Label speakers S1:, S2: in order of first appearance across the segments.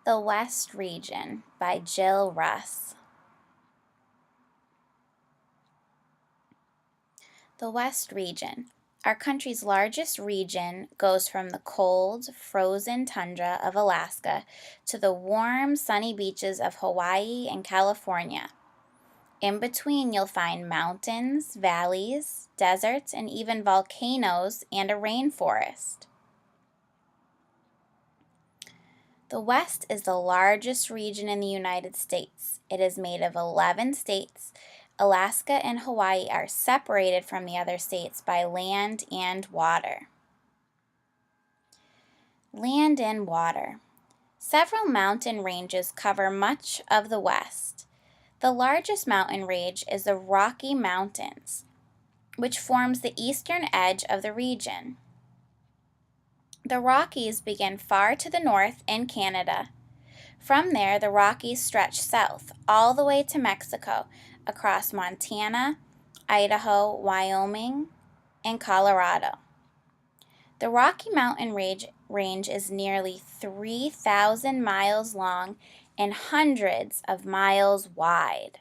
S1: The West Region by Jill Russ. The West Region. Our country's largest region goes from the cold, frozen tundra of Alaska to the warm, sunny beaches of Hawaii and California. In between, you'll find mountains, valleys, deserts, and even volcanoes and a rainforest. The West is the largest region in the United States. It is made of 11 states. Alaska and Hawaii are separated from the other states by land and water. Land and water. Several mountain ranges cover much of the West. The largest mountain range is the Rocky Mountains, which forms the eastern edge of the region. The Rockies begin far to the north in Canada. From there, the Rockies stretch south all the way to Mexico, across Montana, Idaho, Wyoming, and Colorado. The Rocky Mountain range is nearly 3,000 miles long and hundreds of miles wide.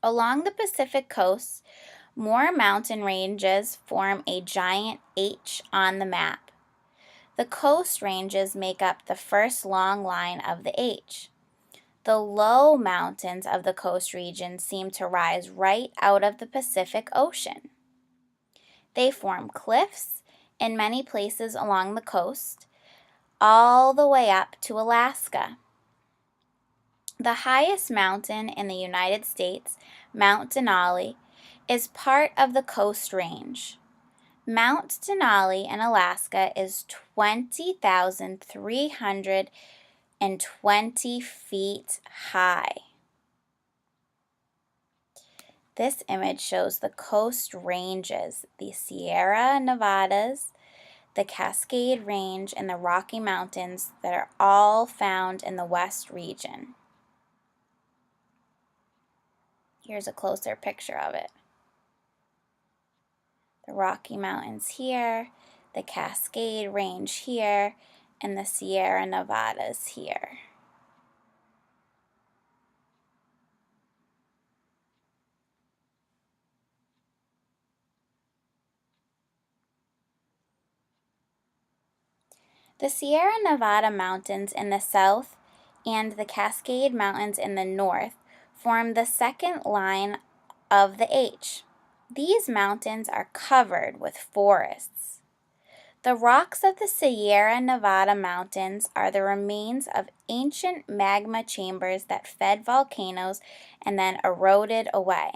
S1: Along the Pacific coast, more mountain ranges form a giant H on the map. The coast ranges make up the first long line of the H. The low mountains of the coast region seem to rise right out of the Pacific Ocean. They form cliffs in many places along the coast, all the way up to Alaska. The highest mountain in the United States, Mount Denali, is part of the Coast Range. Mount Denali in Alaska is 20,320 feet high. This image shows the Coast Ranges, the Sierra Nevadas, the Cascade Range, and the Rocky Mountains that are all found in the West region. Here's a closer picture of it. The Rocky Mountains here, the Cascade Range here, and the Sierra Nevadas here. The Sierra Nevada Mountains in the south and the Cascade Mountains in the north form the second line of the H. These mountains are covered with forests. The rocks of the Sierra Nevada mountains are the remains of ancient magma chambers that fed volcanoes and then eroded away.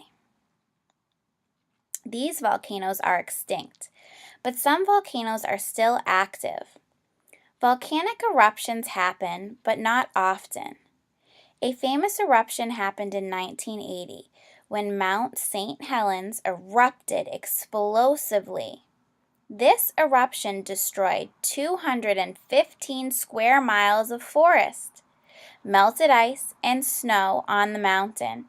S1: These volcanoes are extinct, but some volcanoes are still active. Volcanic eruptions happen, but not often. A famous eruption happened in 1980 when Mount St. Helens erupted explosively. This eruption destroyed 215 square miles of forest, melted ice and snow on the mountain,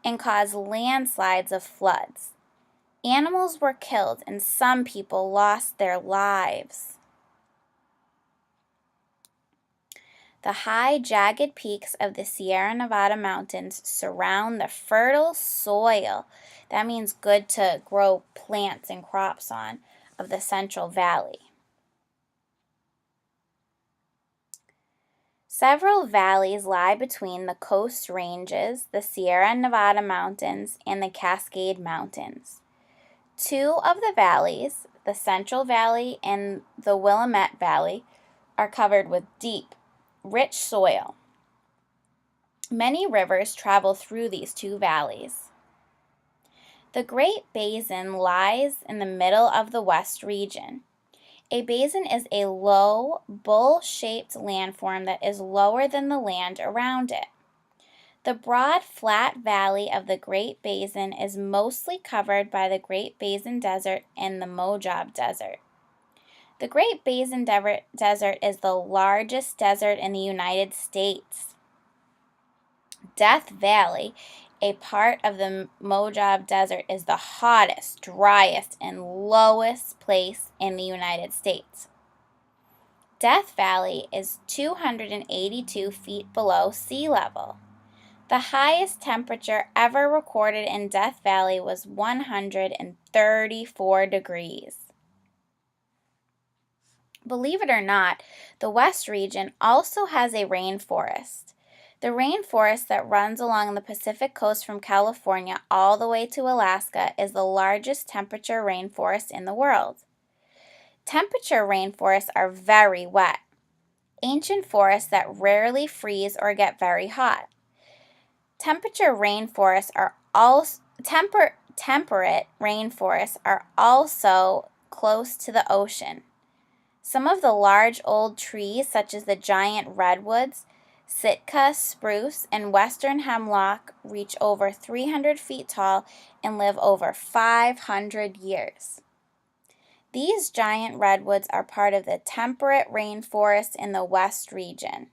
S1: and caused landslides of floods. Animals were killed and some people lost their lives. The high, jagged peaks of the Sierra Nevada mountains surround the fertile soil, that means good to grow plants and crops on, of the Central Valley. Several valleys lie between the Coast Ranges, the Sierra Nevada mountains, and the Cascade Mountains. Two of the valleys, the Central Valley and the Willamette Valley, are covered with deep, rich soil. Many rivers travel through these two valleys. The Great Basin lies in the middle of the West region. A basin is a low, bowl-shaped landform that is lower than the land around it. The broad, flat valley of the Great Basin is mostly covered by the Great Basin Desert and the Mojave Desert. The Great Basin Desert is the largest desert in the United States. Death Valley, a part of the Mojave Desert, is the hottest, driest, and lowest place in the United States. Death Valley is 282 feet below sea level. The highest temperature ever recorded in Death Valley was 134 degrees. Believe it or not, the West region also has a rainforest. The rainforest that runs along the Pacific coast from California all the way to Alaska is the largest temperature rainforest in the world. Temperature rainforests are very wet, ancient forests that rarely freeze or get very hot. Temperature rainforests are also temperate rainforests are also close to the ocean. Some of the large old trees, such as the giant redwoods, Sitka, spruce, and western hemlock, reach over 300 feet tall and live over 500 years. These giant redwoods are part of the temperate rainforest in the West region.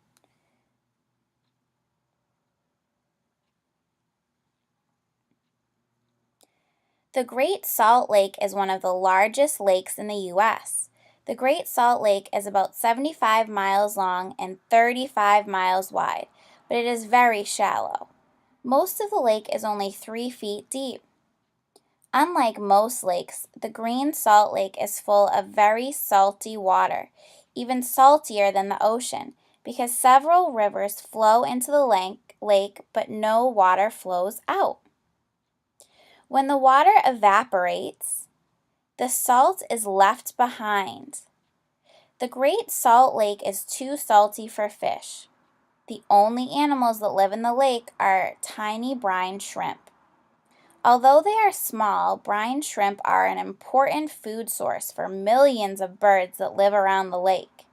S1: The Great Salt Lake is one of the largest lakes in the U.S. The Great Salt Lake is about 75 miles long and 35 miles wide, but it is very shallow. Most of the lake is only 3 feet deep. Unlike most lakes, the Great Salt Lake is full of very salty water, even saltier than the ocean, because several rivers flow into the lake, but no water flows out. When the water evaporates, the salt is left behind. The Great Salt Lake is too salty for fish. The only animals that live in the lake are tiny brine shrimp. Although they are small, brine shrimp are an important food source for millions of birds that live around the lake.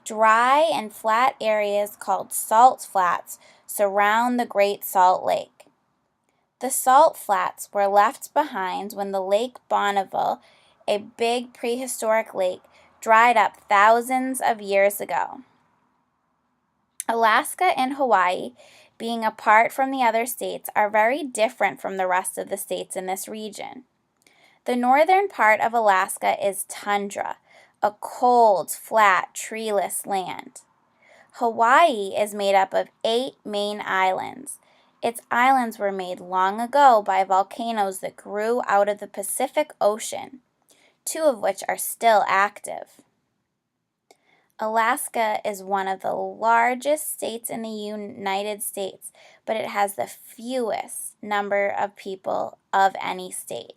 S1: Dry and flat areas called salt flats surround the Great Salt Lake. The salt flats were left behind when the Lake Bonneville, a big prehistoric lake, dried up thousands of years ago. Alaska and Hawaii, being apart from the other states, are very different from the rest of the states in this region. The northern part of Alaska is tundra, a cold, flat, treeless land. Hawaii is made up of 8 main islands. Its islands were made long ago by volcanoes that grew out of the Pacific Ocean, 2 of which are still active. Alaska is one of the largest states in the United States, but it has the fewest number of people of any state.